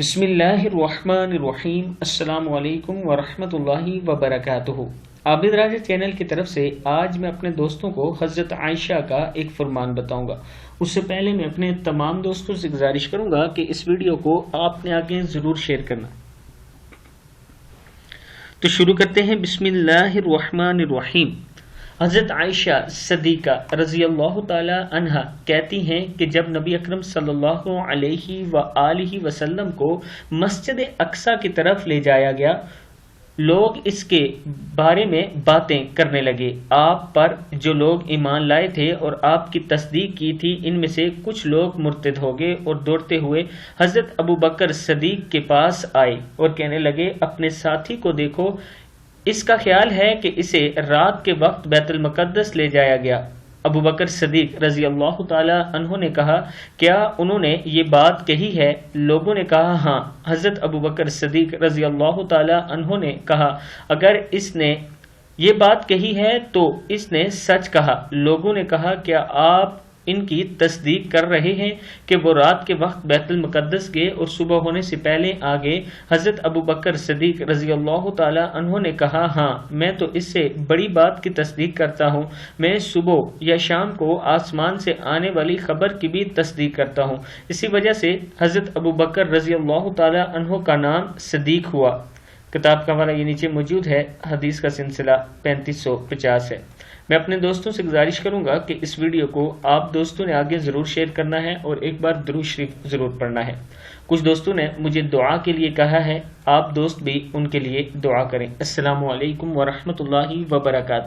بسم اللہ الرحمن الرحیم۔ السلام علیکم ورحمۃ اللہ وبرکاتہ۔ عابد راجہ چینل کی طرف سے آج میں اپنے دوستوں کو حضرت عائشہ کا ایک فرمان بتاؤں گا۔ اس سے پہلے میں اپنے تمام دوستوں سے گزارش کروں گا کہ اس ویڈیو کو آپ نے آگے ضرور شیئر کرنا۔ تو شروع کرتے ہیں۔ بسم اللہ الرحمن الرحیم۔ حضرت عائشہ صدیقہ رضی اللہ تعالی عنہا کہتی ہیں کہ جب نبی اکرم صلی اللہ علیہ وآلہ وسلم کو مسجد اقصی کی طرف لے جایا گیا، لوگ اس کے بارے میں باتیں کرنے لگے۔ آپ پر جو لوگ ایمان لائے تھے اور آپ کی تصدیق کی تھی، ان میں سے کچھ لوگ مرتد ہو گئے اور دوڑتے ہوئے حضرت ابو بکر صدیق کے پاس آئے اور کہنے لگے، اپنے ساتھی کو دیکھو، اس کا خیال ہے کہ اسے رات کے وقت بیت المقدس لے جایا گیا۔ ابو بکر صدیق رضی اللہ تعالی عنہ نے کہا، کیا انہوں نے یہ بات کہی ہے؟ لوگوں نے کہا ہاں۔ حضرت ابو بکر صدیق رضی اللہ تعالی عنہ نے کہا، اگر اس نے یہ بات کہی ہے تو اس نے سچ کہا۔ لوگوں نے کہا، کیا آپ ان کی تصدیق کر رہے ہیں کہ وہ رات کے وقت بیت المقدس گئے اور صبح ہونے سے پہلے آ گئے؟ حضرت ابو بکر صدیق رضی اللہ تعالی عنہ نے کہا، ہاں، میں تو اس سے بڑی بات کی تصدیق کرتا ہوں۔ میں صبح یا شام کو آسمان سے آنے والی خبر کی بھی تصدیق کرتا ہوں۔ اسی وجہ سے حضرت ابو بکر رضی اللہ تعالی عنہ کا نام صدیق ہوا۔ کتاب کا حوالہ یہ نیچے موجود ہے۔ حدیث کا سلسلہ 3550 ہے۔ میں اپنے دوستوں سے گزارش کروں گا کہ اس ویڈیو کو آپ دوستوں نے آگے ضرور شیئر کرنا ہے اور ایک بار درود شریف ضرور پڑھنا ہے۔ کچھ دوستوں نے مجھے دعا کے لیے کہا ہے، آپ دوست بھی ان کے لیے دعا کریں۔ السلام علیکم ورحمۃ اللہ وبرکاتہ۔